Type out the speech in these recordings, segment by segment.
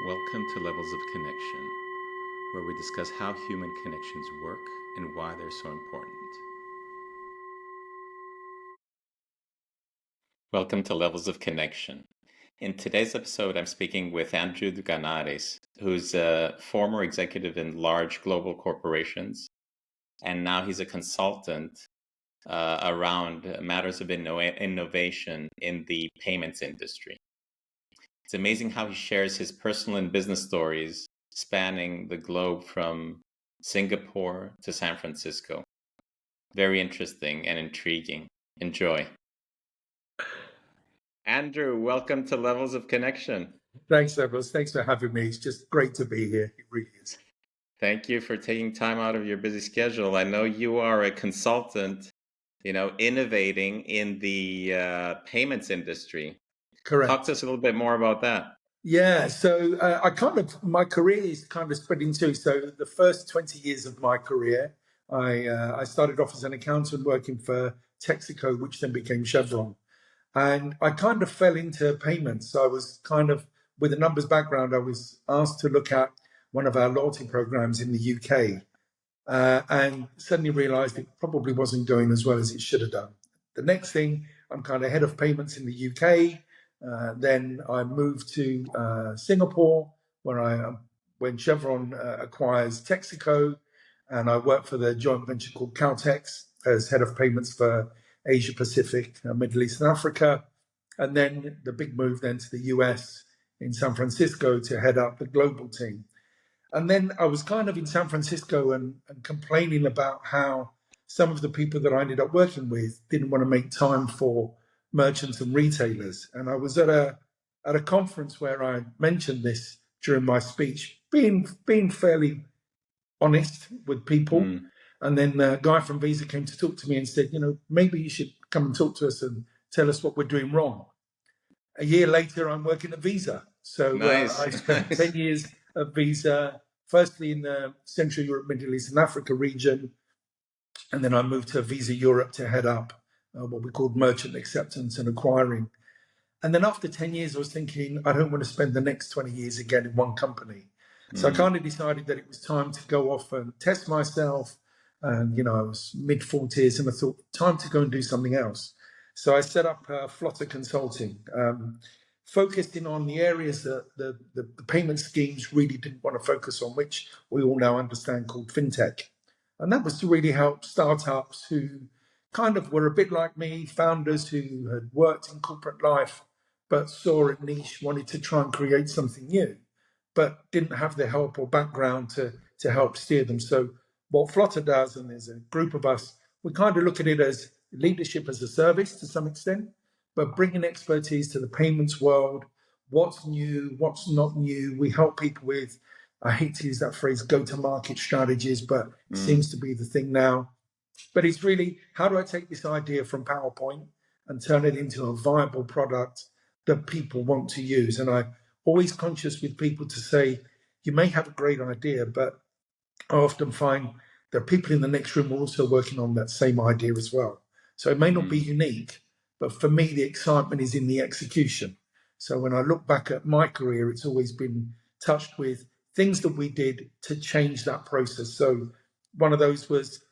Welcome to Levels of Connection, where we discuss how human connections work and why they're so important. Welcome to Levels of Connection. In today's episode, I'm speaking with Andrew Doukanaris, who's a former executive in large global corporations, and now he's a consultant around matters of innovation in the payments industry. It's amazing how he shares his personal and business stories spanning the globe from Singapore to San Francisco. Very interesting and intriguing. Enjoy. Andrew, welcome to Levels of Connection. Thanks, Levels. Thanks for having me. It's just great to be here. It really is. Thank you for taking time out of your busy schedule. I know you are a consultant, innovating in the payments industry. Correct. Talk to us a little bit more about that. Yeah, so my career is kind of spread into, so the first 20 years of my career, I started off as an accountant working for Texaco, which then became Chevron. And I kind of fell into payments. So I was kind of, with a numbers background, I was asked to look at one of our loyalty programs in the UK, and suddenly realized it probably wasn't going as well as it should have done. The next thing, I'm kind of head of payments in the UK. Then I moved to Singapore, when Chevron acquires Texaco, and I worked for the joint venture called Caltex as head of payments for Asia Pacific, Middle East and Africa. And then the big move then to the US in San Francisco to head up the global team. And then I was kind of in San Francisco and complaining about how some of the people that I ended up working with didn't want to make time for merchants and retailers. And I was at a conference where I mentioned this during my speech, being fairly honest with people. And then a guy from Visa came to talk to me and said, maybe you should come and talk to us and tell us what we're doing wrong. A year later, I'm working at Visa. So Nice. I spent 10 years at Visa, firstly in the Central Europe, Middle East and Africa region. And then I moved to Visa Europe to head up what we called merchant acceptance and acquiring. And then after 10 years, I was thinking, I don't want to spend the next 20 years again in one company. So I kind of decided that it was time to go off and test myself. And, I was mid-40s and I thought, time to go and do something else. So I set up Flutter Consulting, focusing on the areas that the payment schemes really didn't want to focus on, which we all now understand called fintech. And that was to really help startups who kind of were a bit like me, founders who had worked in corporate life, but saw a niche, wanted to try and create something new, but didn't have the help or background to help steer them. So what Flutter does, and there's a group of us, we kind of look at it as leadership as a service to some extent, but bringing expertise to the payments world, what's new, what's not new. We help people with, I hate to use that phrase, go-to-market strategies, but it seems to be the thing now. But it's really, how do I take this idea from PowerPoint and turn it into a viable product that people want to use? And I'm always conscious with people to say, you may have a great idea, but I often find there are people in the next room also working on that same idea as well. So it may not be unique, but for me, the excitement is in the execution. So when I look back at my career, it's always been touched with things that we did to change that process. So one of those was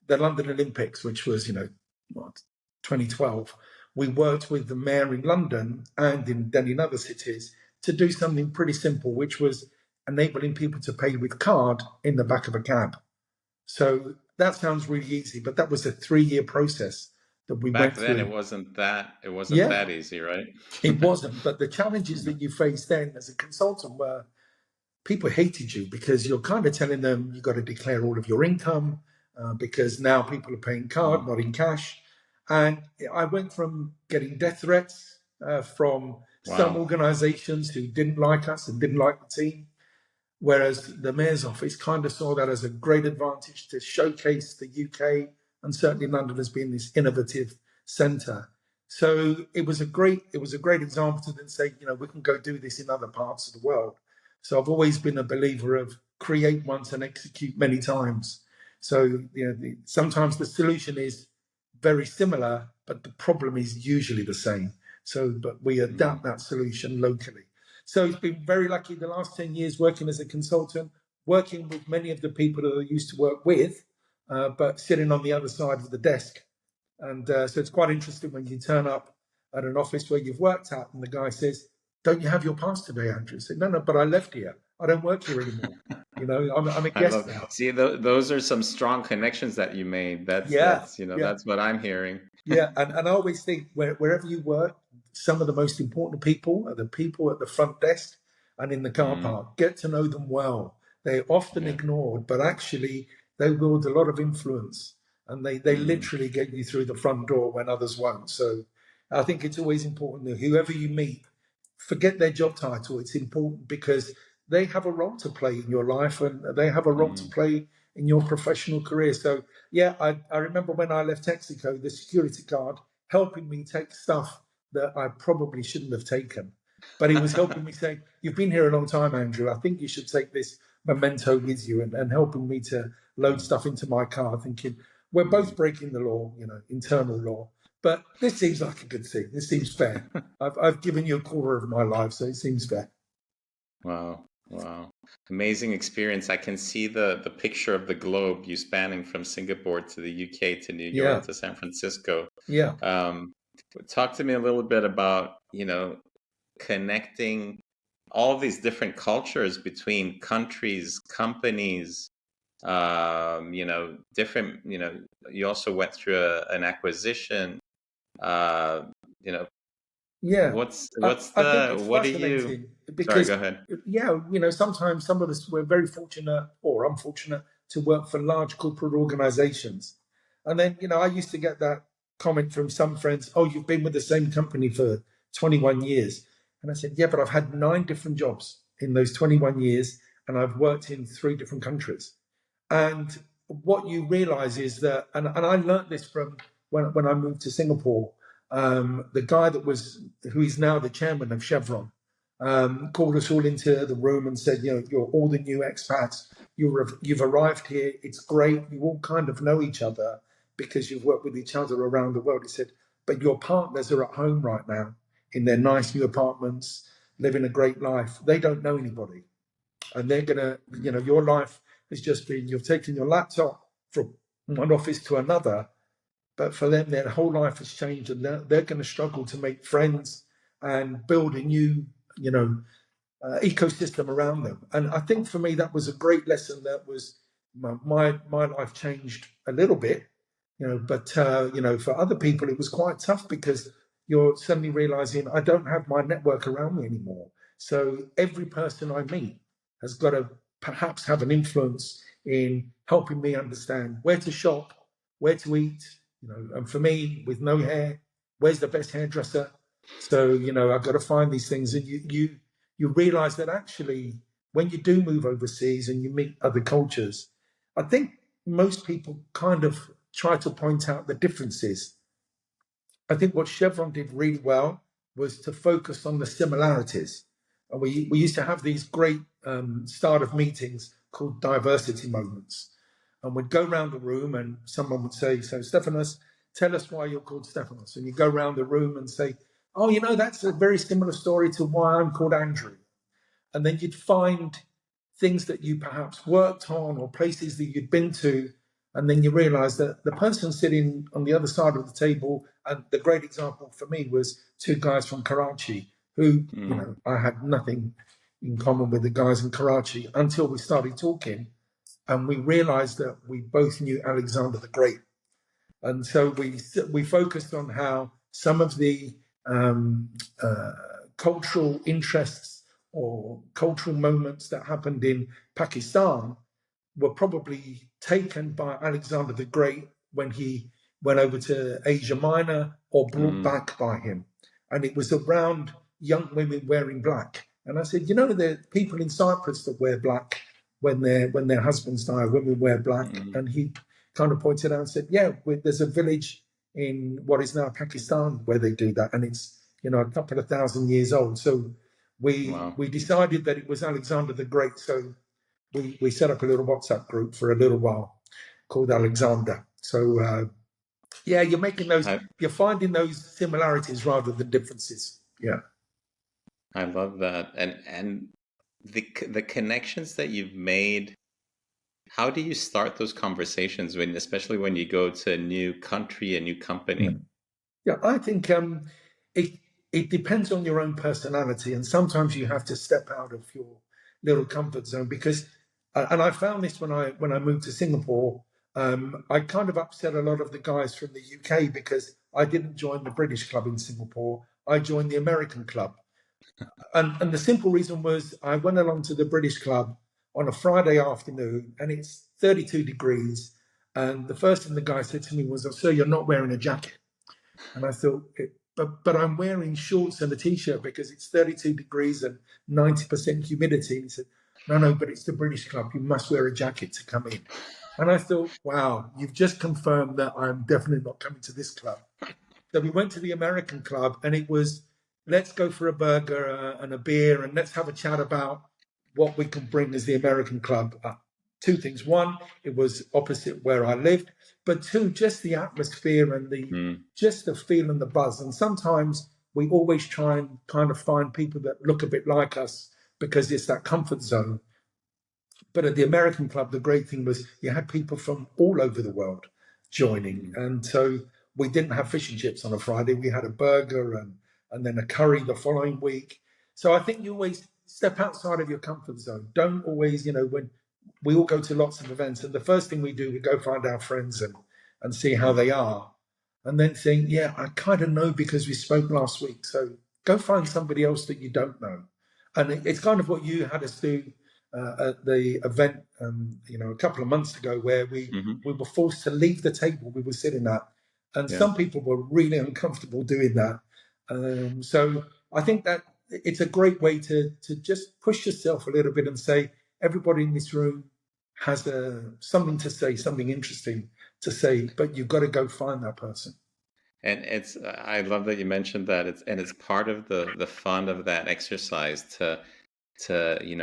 the London Olympics, which was, 2012. We worked with the mayor in London and then in other cities to do something pretty simple, which was enabling people to pay with card in the back of a cab. So that sounds really easy, but that was a 3-year process that we went through. Back then, it wasn't that easy, right? It wasn't, but the challenges that you faced then as a consultant were people hated you because you're kind of telling them you've got to declare all of your income because now people are paying card, not in cash. And I went from getting death threats from some organizations who didn't like us and didn't like the team, whereas the mayor's office kind of saw that as a great advantage to showcase the UK and certainly London as being this innovative centre. So it was a great example to then say, we can go do this in other parts of the world. So I've always been a believer of create once and execute many times. So sometimes the solution is very similar, but the problem is usually the same. So, but we adapt that solution locally. So it's been very lucky the last 10 years working as a consultant, working with many of the people that I used to work with, but sitting on the other side of the desk. And so it's quite interesting when you turn up at an office where you've worked at and the guy says, "Don't you have your pass today, Andrew?" I said, "No, but I left here. I don't work here anymore. I'm a I guest love. now." See, those are some strong connections that you made. That's Yeah, that's you know yeah. that's what I'm hearing. Yeah, and I always think wherever you work, some of the most important people are the people at the front desk and in the car Mm, park. Get to know them well. They're often yeah. ignored, but actually they wield a lot of influence and they Mm, literally get you through the front door when others won't. So I think it's always important that whoever you meet, forget their job title. It's important because they have a role to play in your life and they have a role to mm, play in your professional career. So yeah, I remember when I left Texaco, the security guard helping me take stuff that I probably shouldn't have taken. But he was helping me say, "You've been here a long time, Andrew. I think you should take this memento with you," and helping me to load mm, stuff into my car, thinking, we're both breaking the law, internal law. But this seems like a good thing. This seems fair. mm. I've given you a quarter of my life, so it seems fair. Wow, wow. Amazing experience. I can see the picture of the globe, you spanning from Singapore to the UK to New York Yeah, to San Francisco. yeah, Um, Talk to me a little bit about, connecting all these different cultures between countries, companies, different, you also went through an acquisition. Uh, you know, yeah. what's I think the, it's what do you, fascinating sorry, go because, ahead. yeah, sometimes some of us, we're very fortunate or unfortunate to work for large corporate organizations. And then, I used to get that comment from some friends, "Oh, you've been with the same company for 21 years." And I said, "Yeah, but I've had 9 different jobs in those 21 years and I've worked in 3 different countries." And what you realize is that, and I learned this from when I moved to Singapore, the guy who is now the chairman of Chevron, called us all into the room and said, "You're all the new expats. You've arrived here. It's great. You all kind of know each other because you've worked with each other around the world." He said, "But your partners are at home right now in their nice new apartments, living a great life. They don't know anybody. And they're going to, your life has just been, you've taken your laptop from one office to another, but for them, their whole life has changed and they're going to struggle to make friends and build a new, ecosystem around them." And I think for me, that was a great lesson. That was my life changed a little bit, but, for other people, it was quite tough because you're suddenly realizing I don't have my network around me anymore. So every person I meet has got to perhaps have an influence in helping me understand where to shop, where to eat, and for me, with no hair, where's the best hairdresser? So, I've got to find these things. And you realize that actually, when you do move overseas and you meet other cultures, I think most people kind of try to point out the differences. I think what Chevron did really well was to focus on the similarities. And we used to have these great start of meetings called diversity moments. And we'd go around the room and someone would say, "So, Stephanos, tell us why you're called Stephanos." And you go around the room and say, "Oh, that's a very similar story to why I'm called Andrew." And then you'd find things that you perhaps worked on or places that you'd been to, and then you realize that the person sitting on the other side of the table, and the great example for me was 2 guys from Karachi who, Mm, I had nothing in common with the guys in Karachi until we started talking, and we realized that we both knew Alexander the Great. And so we focused on how some of the um, uh, cultural interests or cultural moments that happened in Pakistan were probably taken by Alexander the Great when he went over to Asia Minor or brought mm, back by him. And it was around young women wearing black. And I said, there are people in Cyprus that wear black when their husbands die, women wear black. mm. And he kind of pointed out and said, "Yeah, there's a village in what is now Pakistan where they do that. And it's, a couple of thousand years old." So we Wow. we decided that it was Alexander the Great. So we set up a little WhatsApp group for a little while called Alexander. So yeah, you're finding those similarities rather than differences. Yeah. I love that. And the connections that you've made, how do you start those conversations when, especially when you go to a new country, a new company? Yeah, I think it it depends on your own personality, and sometimes you have to step out of your little comfort zone because, and I found this when I moved to Singapore. I kind of upset a lot of the guys from the UK because I didn't join the British club in Singapore. I joined the American club, and the simple reason was I went along to the British club on a Friday afternoon, and it's 32 degrees, and the first thing the guy said to me was, "Oh, sir, you're not wearing a jacket." And I thought, but I'm wearing shorts and a t-shirt because it's 32 degrees and 90% humidity. And he said, no, but it's the British club. You must wear a jacket to come in. And I thought, wow, you've just confirmed that I'm definitely not coming to this club. So we went to the American club, and it was, let's go for a burger and a beer, and let's have a chat about what we can bring as the American club. Two things. One, it was opposite where I lived, but two, just the atmosphere and Mm. just the feel and the buzz. And sometimes we always try and kind of find people that look a bit like us because it's that comfort zone. But at the American club, the great thing was you had people from all over the world joining. And so we didn't have fish and chips on a Friday. We had a burger and then a curry the following week. So I think you always step outside of your comfort zone. Don't always, when we all go to lots of events, and the first thing we do, we go find our friends and see how they are. And then think, yeah, I kind of know because we spoke last week. So go find somebody else that you don't know. And it's kind of what you had us do at the event, a couple of months ago, where we were forced to leave the table we were sitting at, and some people were really uncomfortable doing that. So I think that it's a great way to just push yourself a little bit and say everybody in this room has something to say, something interesting to say, but you've got to go find that person. And I love that you mentioned that. It's part of the fun of that exercise to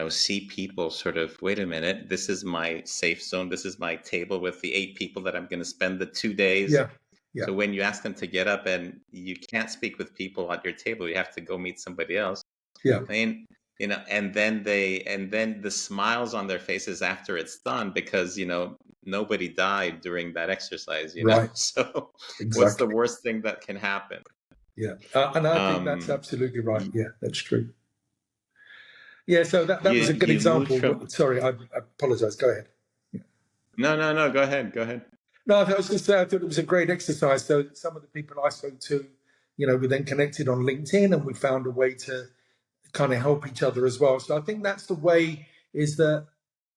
see people sort of, wait a minute, this is my safe zone, this is my table with the 8 people that I'm going to spend the 2 days. Yeah. So when you ask them to get up and you can't speak with people at your table, you have to go meet somebody else. Yeah. I mean, and then the smiles on their faces after it's done because nobody died during that exercise. Right. So what's the Exactly. worst thing that can happen? Yeah. And I think that's absolutely right. Yeah, that's true. Yeah, so that was a good You moved example. from. Sorry, I apologize. Go ahead. No, go ahead. No, I was just saying, I thought it was a great exercise. So some of the people I spoke to, we then connected on LinkedIn, and we found a way to kind of help each other as well. So I think that's the way, is that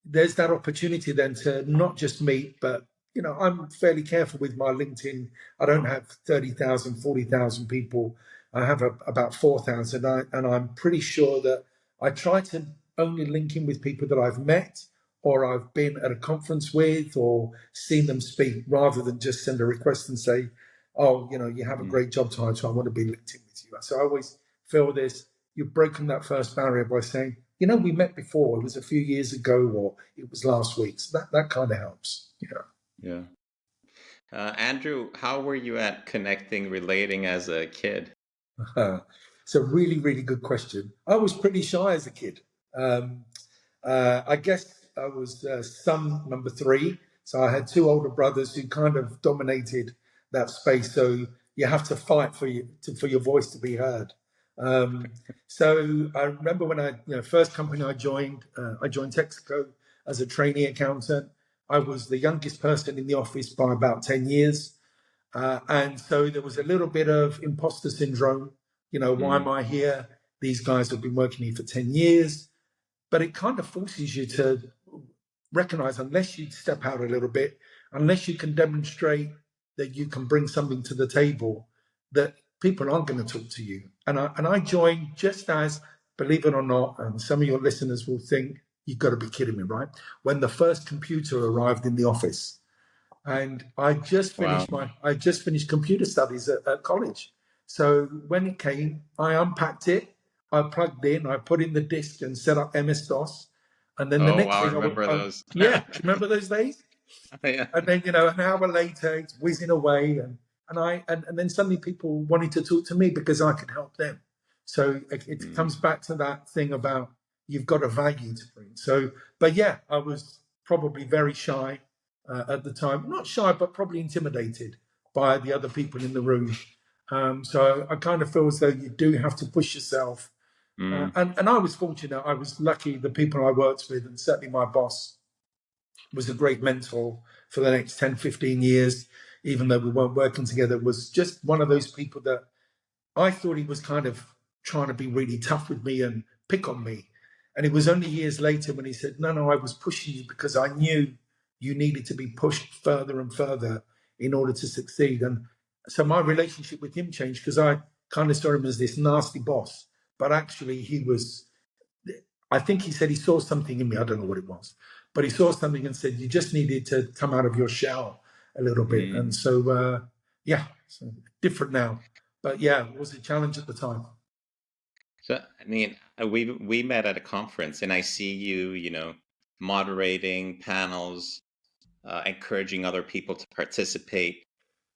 there's that opportunity then to not just meet, but I'm fairly careful with my LinkedIn. I don't have 30,000, 40,000 people. I have about 4,000, and I'm pretty sure that I try to only link in with people that I've met or I've been at a conference with or seen them speak, rather than just send a request and say, oh, you have a great job title, I want to be linked in with you. So I always feel this, you've broken that first barrier by saying, we met before, it was a few years ago, or it was last week. So that kind of helps. Yeah. Andrew, how were you at connecting, relating as a kid? It's a really, really good question. I was pretty shy as a kid. I guess I was son number 3. So I had 2 older brothers who kind of dominated that space. So you have to fight for your voice to be heard. So I remember when first company I joined Texaco as a trainee accountant. I was the youngest person in the office by about 10 years. And so there was a little bit of imposter syndrome. Why am I here? These guys have been working here for 10 years. But it kind of forces you to recognize, unless you step out a little bit, unless you can demonstrate that you can bring something to the table, that people aren't going to talk to you. And I joined just as, believe it or not, and some of your listeners will think, you've got to be kidding me, right? When the first computer arrived in the office. And I just Wow. finished computer studies at college. So when it came, I unpacked it, I plugged in, I put in the disk and set up MS-DOS. And then the Oh, next wow, I thing remember those. yeah, do you remember those days? Yeah. And then, an hour later, it's whizzing away. And then suddenly people wanted to talk to me because I could help them. So it comes back to that thing about you've got a value to bring. So, but yeah, I was probably very shy at the time. Not shy, but probably intimidated by the other people in the room. So I kind of feel as though you do have to push yourself. And I was fortunate. I was lucky. The people I worked with, and certainly my boss, was a great mentor for the next 10, 15 years, even though we weren't working together, was just one of those people that I thought he was kind of trying to be really tough with me and pick on me. And it was only years later when he said, no, I was pushing you because I knew you needed to be pushed further and further in order to succeed. And so my relationship with him changed because I kind of saw him as this nasty boss. But actually I think he said he saw something in me. I don't know what it was, but he saw something and said, you just needed to come out of your shell a little bit. And so, so different now. But yeah, it was a challenge at the time. So, I mean, we met at a conference, and I see you, moderating panels, encouraging other people to participate,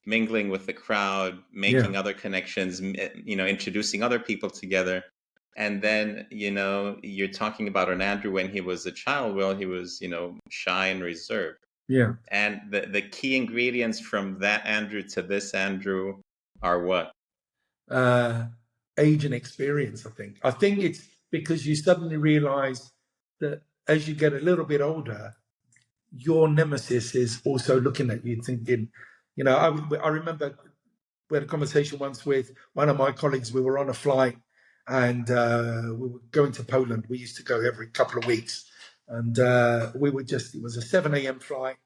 mingling with the crowd, making other connections, introducing other people together. And then, you're talking about an Andrew when he was a child. Well, he was, shy and reserved. Yeah. And the key ingredients from that Andrew to this Andrew are what? Age and experience, I think. I think it's because you suddenly realize that as you get a little bit older, your nemesis is also looking at you thinking, I remember we had a conversation once with one of my colleagues. We were on a flight and we were going to Poland. We used to go every couple of weeks. And it was a 7 a.m. flight.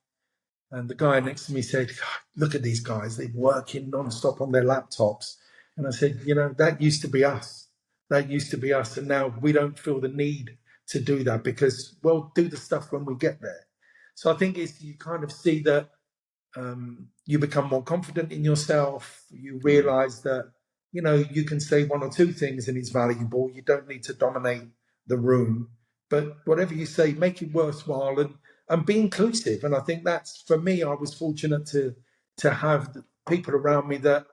And the guy next to me said, look at these guys. They're working nonstop on their laptops. And I said, that used to be us. That used to be us. And now we don't feel the need to do that because we'll do the stuff when we get there. So I think you kind of see that you become more confident in yourself. You realize that, you can say one or two things and it's valuable. You don't need to dominate the room. But whatever you say, make it worthwhile and be inclusive. And I think that's, for me, I was fortunate to have people around me that,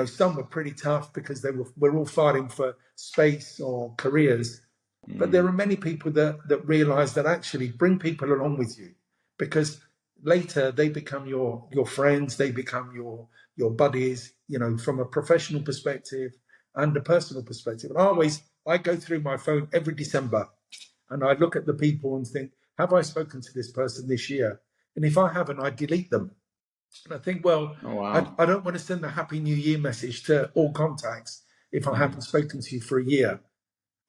some were pretty tough because we're all fighting for space or careers. But there are many people that realize that actually bring people along with you because later they become your friends, they become your buddies, from a professional perspective and a personal perspective. And I go through my phone every December and I look at the people and think, have I spoken to this person this year? And if I haven't, I delete them. And I think, well, Oh, wow. I don't want to send a Happy New Year message to all contacts if I haven't spoken to you for a year.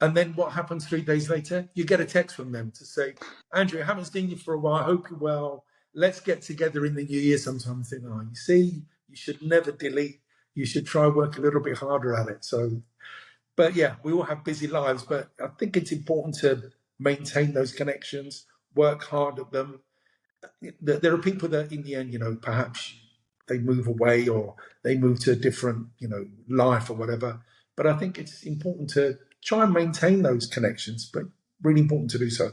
And then what happens 3 days later? You get a text from them to say, Andrew, I haven't seen you for a while. I hope you're well. Let's get together in the new year sometime. I think, you see, you should never delete. You should try work a little bit harder at it. So, but yeah, we all have busy lives, but I think it's important to maintain those connections, work hard at them. There are people that in the end, perhaps they move away or they move to a different, life or whatever. But I think it's important to try and maintain those connections, but really important to do so.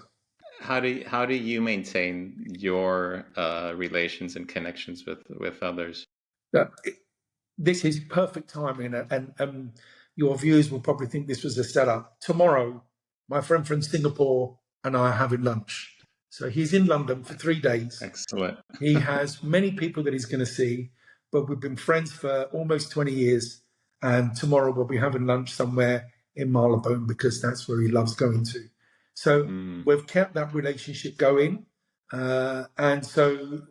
How do you maintain your relations and connections with others? This is perfect timing, and your viewers will probably think this was a setup. Tomorrow, my friend from Singapore and I are having lunch. So he's in London for 3 days. Excellent. He has many people that he's going to see, but we've been friends for almost 20 years. And tomorrow we'll be having lunch somewhere in Marylebone because that's where he loves going to. So we've kept that relationship going. And so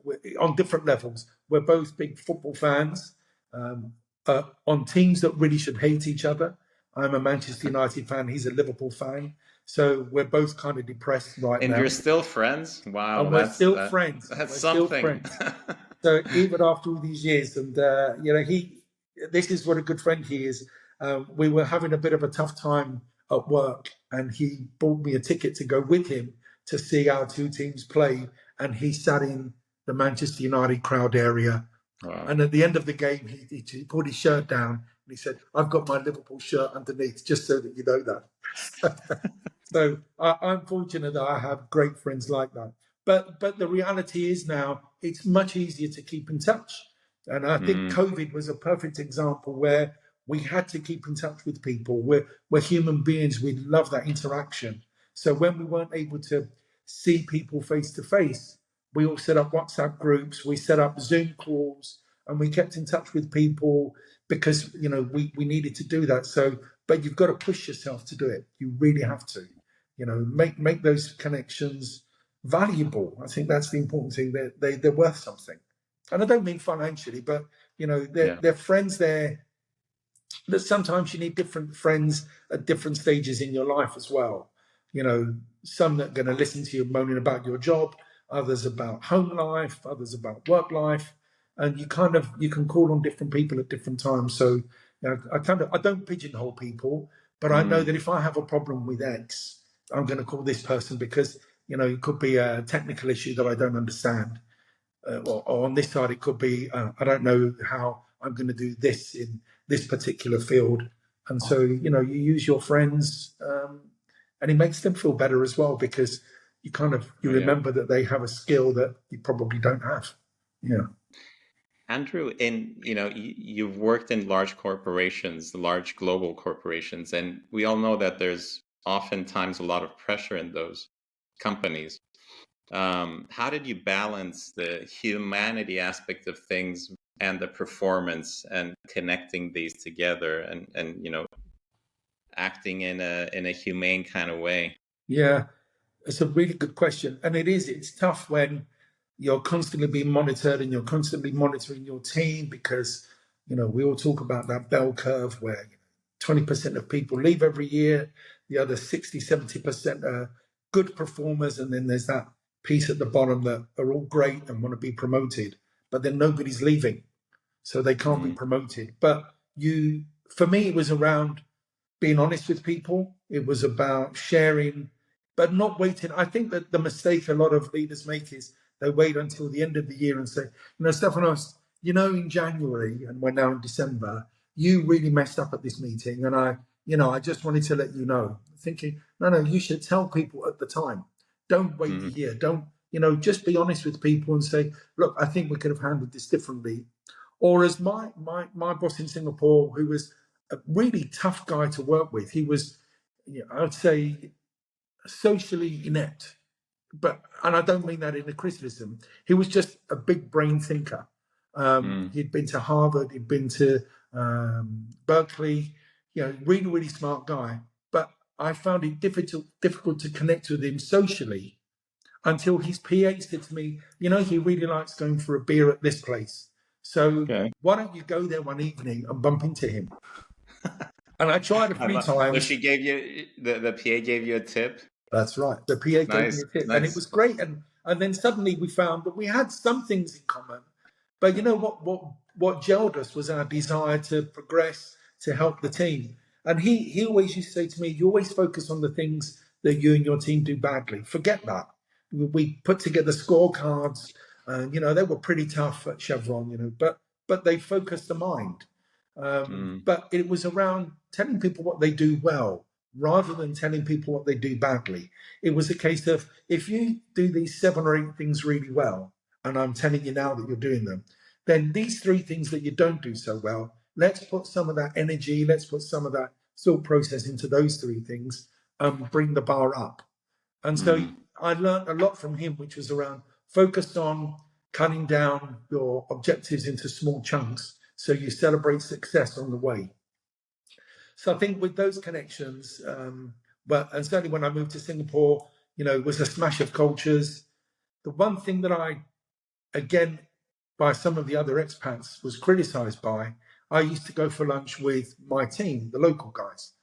on different levels, we're both big football fans on teams that really should hate each other. I'm a Manchester United fan. He's a Liverpool fan. So we're both kind of depressed right now. And you're still friends? Wow. And we're still friends. That's we're something. Still friends. So even after all these years, and this is what a good friend he is. We were having a bit of a tough time at work, and he bought me a ticket to go with him to see our two teams play. And he sat in the Manchester United crowd area. Wow. And at the end of the game, he pulled his shirt down and he said, "I've got my Liverpool shirt underneath, just so that you know that." So I'm fortunate that I have great friends like that. But the reality is now it's much easier to keep in touch. And I think COVID was a perfect example where we had to keep in touch with people. We're human beings. We love that interaction. So when we weren't able to see people face to face, we all set up WhatsApp groups, we set up Zoom calls, and we kept in touch with people because we needed to do that. So, but you've got to push yourself to do it. You really have to, make those connections valuable. I think that's the important thing. They're worth something, and I don't mean financially, but they're friends there. That sometimes you need different friends at different stages in your life as well. Some that are going to listen to you moaning about your job, others about home life, others about work life, and you can call on different people at different times. So I don't pigeonhole people, but I know that if I have a problem with X, I'm going to call this person because it could be a technical issue that I don't understand. Or on this side, it could be I don't know how I'm going to do this in this particular field, and so you use your friends, and it makes them feel better as well because you remember that they have a skill that you probably don't have. Yeah. Andrew, you've worked in large corporations, large global corporations, and we all know that there's oftentimes a lot of pressure in those companies. How did you balance the humanity aspect of things and the performance and connecting these together and acting in a humane kind of way? Yeah, it's a really good question, and it's tough when you're constantly being monitored and you're constantly monitoring your team because we all talk about that bell curve where 20% of people leave every year, the other 60-70% are good performers, and then there's that piece at the bottom that are all great and want to be promoted, but then nobody's leaving, so they can't be promoted. But for me, it was around being honest with people. It was about sharing, but not waiting. I think that the mistake a lot of leaders make is they wait until the end of the year and say, Stefanos, in January, and we're now in December, you really messed up at this meeting, and I just wanted to let you know. Thinking, no, you should tell people at the time. Don't wait a year. Don't, just be honest with people and say, look, I think we could have handled this differently. Or as my boss in Singapore, who was a really tough guy to work with, he was, I would say, socially inept. And I don't mean that in a criticism. He was just a big brain thinker. He'd been to Harvard, he'd been to Berkeley, really, really smart guy. But I found it difficult to connect with him socially until his PA said to me, he really likes going for a beer at this place. So why don't you go there one evening and bump into him? And I tried a few times. So she gave you, the PA gave you a tip? That's right. The PA gave me a tip, and it was great. And then suddenly we found that we had some things in common. But what gelled us was our desire to progress, to help the team. And he always used to say to me, you always focus on the things that you and your team do badly. Forget that. We put together scorecards. They were pretty tough at Chevron, but they focused the mind. But it was around telling people what they do well rather than telling people what they do badly. It was a case of, if you do these 7 or 8 things really well, and I'm telling you now that you're doing them, then these 3 things that you don't do so well, let's put some of that energy, let's put some of that thought process into those 3 things and bring the bar up. And so I learned a lot from him, which was around focused on cutting down your objectives into small chunks so you celebrate success on the way. So I think with those connections, and certainly when I moved to Singapore, it was a smash of cultures. The one thing that I, again, by some of the other expats, was criticized by, I used to go for lunch with my team, the local guys,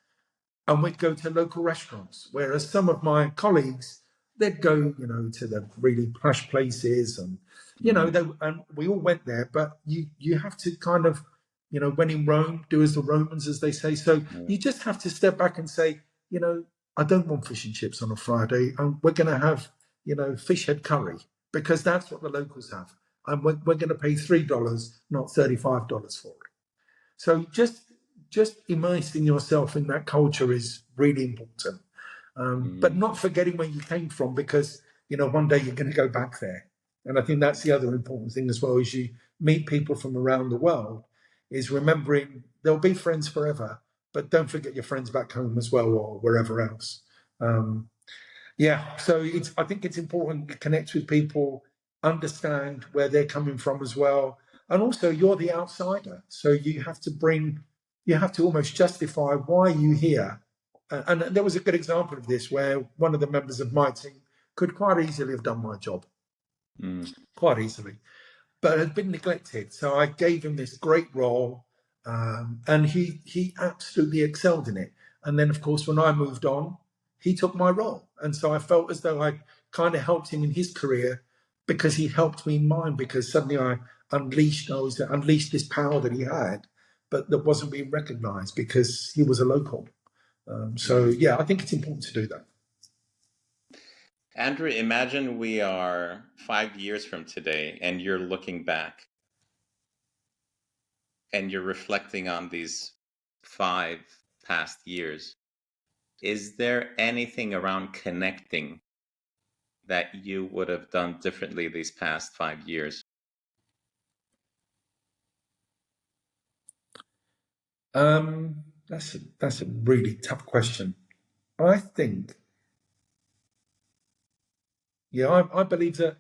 and we'd go to local restaurants, whereas some of my colleagues, they'd go, to the really plush places, and and we all went there. But you have to kind of, when in Rome, do as the Romans, as they say. So you just have to step back and say, I don't want fish and chips on a Friday, and we're going to have, fish head curry, because that's what the locals have, and we're going to pay $3, not $35 for it. So just immersing yourself in that culture is really important. But not forgetting where you came from, because, one day you're going to go back there. And I think that's the other important thing as well, is you meet people from around the world. is remembering there'll be friends forever, but don't forget your friends back home as well or wherever else. So I think it's important to connect with people, understand where they're coming from as well. And also you're the outsider. So you have to almost justify why you here. And there was a good example of this where one of the members of my team could quite easily have done my job, quite easily, but had been neglected. So I gave him this great role, and he absolutely excelled in it. And then, of course, when I moved on, he took my role. And so I felt as though I kind of helped him in his career because he helped me in mine, because suddenly I unleashed this power that he had, but that wasn't being recognized because he was a local. I think it's important to do that. Andrew, imagine we are 5 years from today and you're looking back and you're reflecting on these 5 past years. Is there anything around connecting that you would have done differently these past 5 years? That's a really tough question. I think, I believe that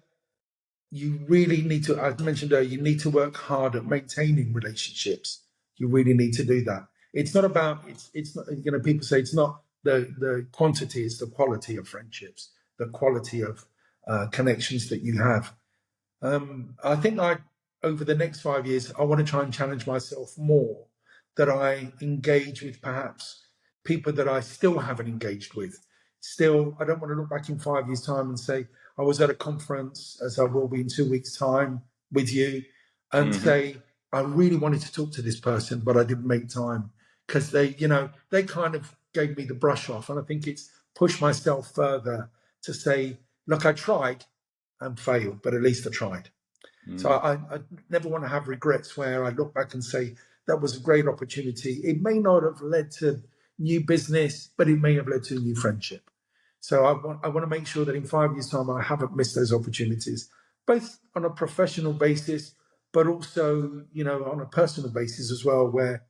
you really need to, I mentioned earlier, you need to work hard at maintaining relationships. You really need to do that. It's not about, it's not, people say it's not the quantity, it's the quality of friendships, the quality of connections that you have. I think over the next 5 years, I want to try and challenge myself more, that I engage with perhaps people that I still haven't engaged with. Still, I don't want to look back in 5 years' time and say, I was at a conference, as I will be in 2 weeks' time with you, and say, I really wanted to talk to this person, but I didn't make time because they kind of gave me the brush off. And I think it's pushed myself further to say, look, I tried and failed, but at least I tried. So I never want to have regrets where I look back and say, that was a great opportunity. It may not have led to new business, but it may have led to a new friendship. So I want to make sure that in 5 years' time, I haven't missed those opportunities, both on a professional basis, but also, on a personal basis as well, where,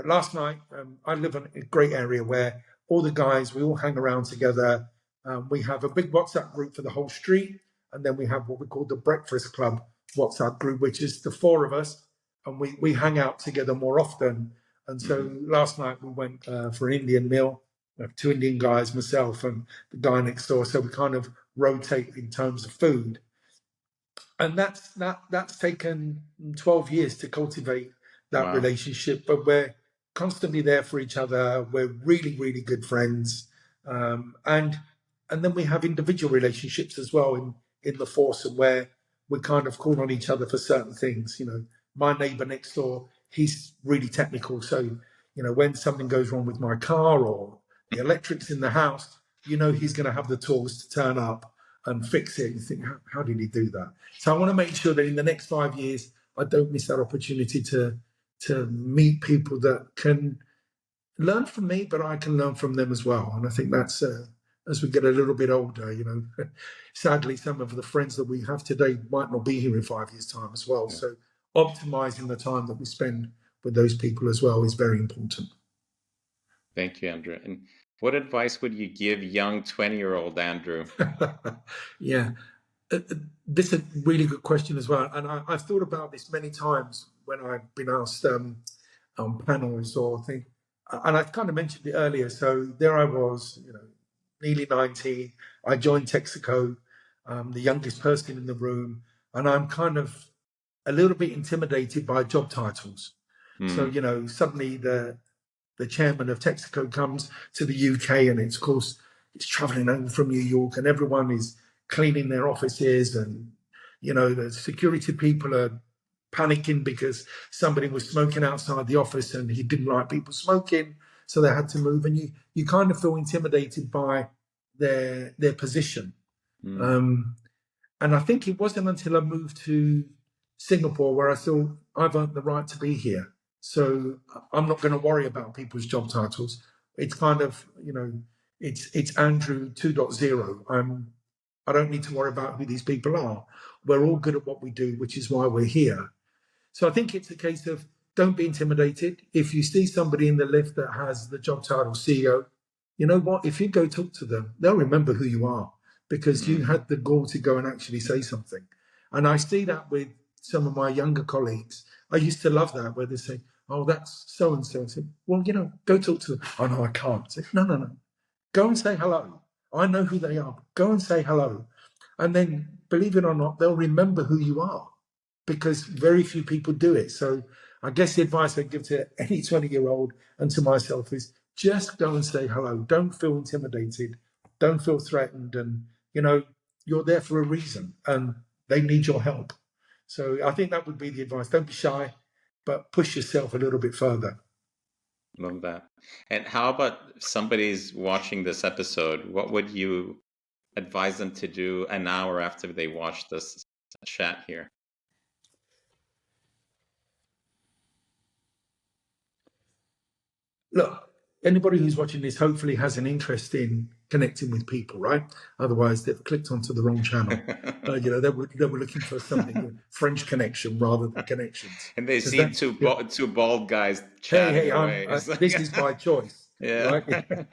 last night, I live in a great area where all the guys, we all hang around together. We have a big WhatsApp group for the whole street. And then we have what we call the Breakfast Club WhatsApp group, which is the 4 of us. And we hang out together more often. And so last night we went for an Indian meal. 2 Indian guys, myself and the guy next door. So we kind of rotate in terms of food. And that's taken 12 years to cultivate that relationship. But we're constantly there for each other. We're really, really good friends. And then we have individual relationships as well in the foursome, where we kind of call on each other for certain things. My neighbor next door, he's really technical. So, when something goes wrong with my car or the electrics in the house, he's going to have the tools to turn up and fix it. You think, how did he do that? So I want to make sure that in the next 5 years, I don't miss that opportunity to meet people that can learn from me, but I can learn from them as well. And I think that's, as we get a little bit older, sadly, some of the friends that we have today might not be here in 5 years' time as well. Yeah. So optimizing the time that we spend with those people as well is very important. Thank you, Andrew. And what advice would you give young 20-year-old Andrew? Yeah, this is a really good question as well. And I've thought about this many times when I've been asked on panels or things. And I kind of mentioned it earlier. So there I was, nearly 19. I joined Texaco, the youngest person in the room. And I'm kind of a little bit intimidated by job titles. So, suddenly the chairman of Texaco comes to the UK, and it's traveling over from New York, and everyone is cleaning their offices, and the security people are panicking because somebody was smoking outside the office and he didn't like people smoking, so they had to move. And you kind of feel intimidated by their position. And I think it wasn't until I moved to Singapore where I thought, I've earned the right to be here. So I'm not going to worry about people's job titles. It's kind of, it's Andrew 2.0. I don't need to worry about who these people are. We're all good at what we do, which is why we're here. So I think it's a case of don't be intimidated. If you see somebody in the lift that has the job title CEO, you know what? If you go talk to them, they'll remember who you are because you had the gall to go and actually say something. And I see that with some of my younger colleagues. I used to love that where they say, oh, that's so and so. I said, well, you know, go talk to them. Oh, no, I can't. I said, no. Go and say hello. I know who they are. Go and say hello. And then, believe it or not, they'll remember who you are because very few people do it. So I guess the advice I give to any 20-year-old and to myself is just go and say hello. Don't feel intimidated. Don't feel threatened. And, you know, you're there for a reason and they need your help. So I think that would be the advice. Don't be shy, but push yourself a little bit further. Love that. And how about if somebody's watching this episode? What would you advise them to do an hour after they watch this chat here? Look, anybody who's watching this hopefully has an interest in connecting with people, right? Otherwise, they've clicked onto the wrong channel. You know, they were looking for something French connection rather than connections. And they see two bald guys Hey, chatting away. this is by choice, yeah. right?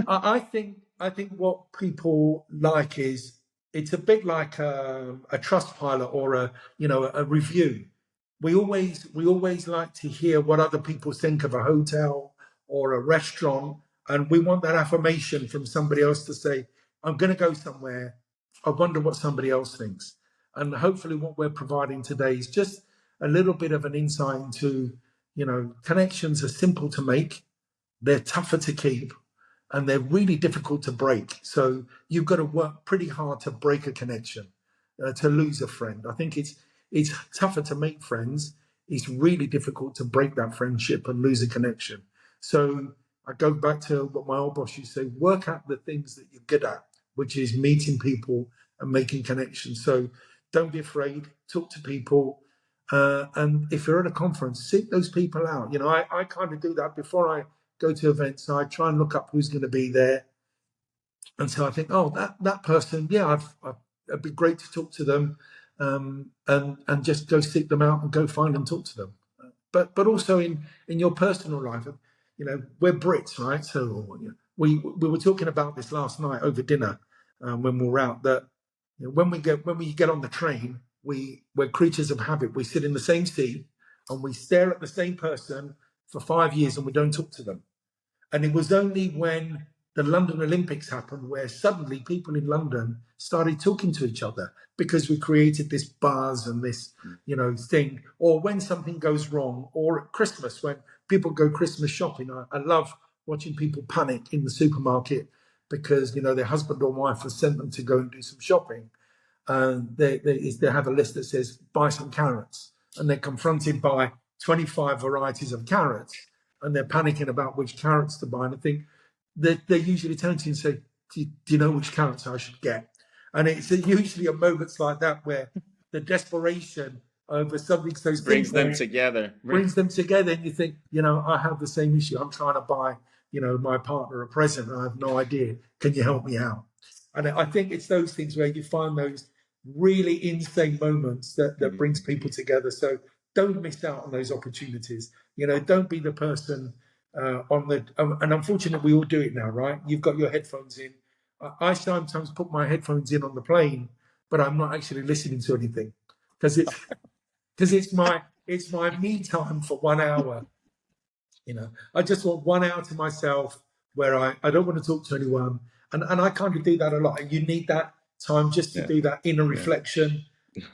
I think what people like is it's a bit like a trust pilot or a review. We always like to hear what other people think of a hotel or a restaurant, and we want that affirmation from somebody else to say, I'm going to go somewhere. I wonder what somebody else thinks. And hopefully what we're providing today is just a little bit of an insight into, you know, connections are simple to make, they're tougher to keep, and they're really difficult to break. So you've got to work pretty hard to break a connection, to lose a friend. I think it's tougher to make friends. It's really difficult to break that friendship and lose a connection. So I go back to what my old boss used to say, work at the things that you're good at, which is meeting people and making connections. So don't be afraid, talk to people. And if you're at a conference, seek those people out. You know, I kind of do that before I go to events. I try and look up who's going to be there. And so I think, oh, that person, yeah, it'd be great to talk to them, and just go seek them out and go find and talk to them. But also in your personal life, you know, we're Brits, right? So we were talking about this last night over dinner when we were out. That you know, when we get on the train, we're creatures of habit. We sit in the same seat and we stare at the same person for 5 years and we don't talk to them. And it was only when the London Olympics happened where suddenly people in London started talking to each other because we created this buzz and this, you know, thing. Or when something goes wrong, or at Christmas when people go Christmas shopping. I love watching people panic in the supermarket because, you know, their husband or wife has sent them to go and do some shopping. And they have a list that says, buy some carrots. And they're confronted by 25 varieties of carrots. And they're panicking about which carrots to buy. And I think they usually turn to you and say, do you know which carrots I should get? And it's usually at moments like that where the desperation over something so simple brings them together. And you think, you know, I have the same issue. I'm trying to buy, you know, my partner a present. I have no idea. Can you help me out? And I think it's those things where you find those really insane moments that brings people together. So don't miss out on those opportunities. You know, don't be the person and unfortunately we all do it now, right? You've got your headphones in. I sometimes put my headphones in on the plane, but I'm not actually listening to anything because it's my me time for 1 hour. You know, I just want 1 hour to myself where I don't want to talk to anyone. And I kind of do that a lot. And you need that time just to do that inner reflection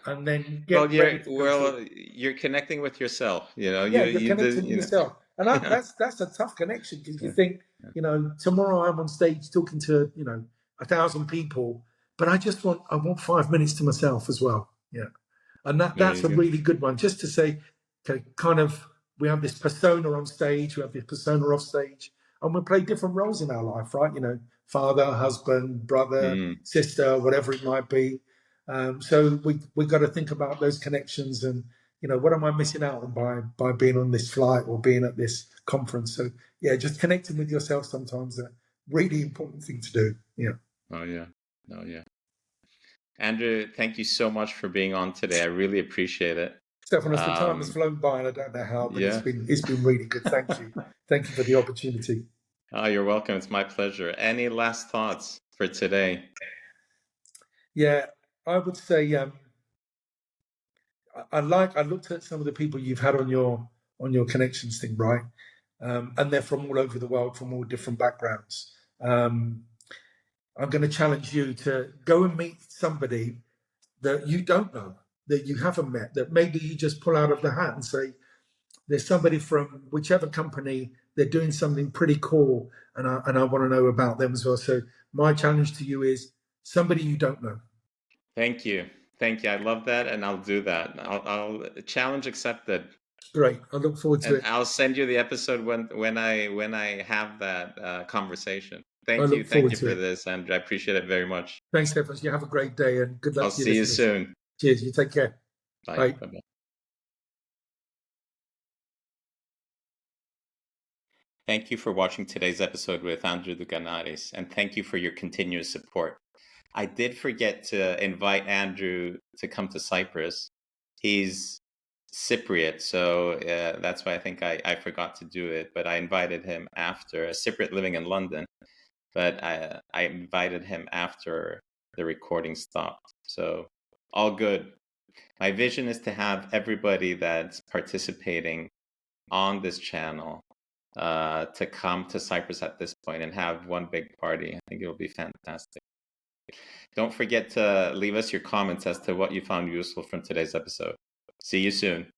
and then get ready to go. You're connecting with yourself, you know. Yeah, you're connecting with yourself. And that's a tough connection because you think, you know, tomorrow I'm on stage talking to, you know, 1,000 people, but I want 5 minutes to myself as well. Yeah. And that's a really good one. Just to say, okay, kind of, we have this persona on stage, we have this persona off stage, and we play different roles in our life, right? You know, father, husband, brother, sister, whatever it might be. So we got to think about those connections and, you know, what am I missing out on by being on this flight or being at this conference? So yeah, just connecting with yourself sometimes is a really important thing to do. Yeah. Oh yeah. Andrew, thank you so much for being on today. I really appreciate it. Stephanos, the time has flown by, and I don't know how, but Yeah. it's been really good. Thank you. Thank you for the opportunity. Oh, you're welcome. It's my pleasure. Any last thoughts for today? Yeah, I would say I looked at some of the people you've had on your connections thing, right? And they're from all over the world, from all different backgrounds. I'm going to challenge you to go and meet somebody that you don't know, that you haven't met, that maybe you just pull out of the hat and say, there's somebody from whichever company, they're doing something pretty cool, and I want to know about them as well. So my challenge to you is somebody you don't know. Thank you. Thank you. I love that, and I'll do that. I'll challenge accepted. Great. I look forward to And it. I'll send you the episode when I have that conversation. I Thank look you forward to for it. this, and I appreciate it very much. Thanks, Stephanos. You have a great day, and good luck I'll to your see you listeners. soon. Cheers. You take care. Bye. Bye. Bye-bye. Thank you for watching today's episode with Andrew Doukanaris, and thank you for your continuous support. I did forget to invite Andrew to come to Cyprus. He's Cypriot, so that's why I think I forgot to do it. But I invited him after, a Cypriot living in London, but I invited him after the recording stopped. So all good. My vision is to have everybody that's participating on this channel to come to Cyprus at this point and have one big party. I think it'll be fantastic. Don't forget to leave us your comments as to what you found useful from today's episode. See you soon.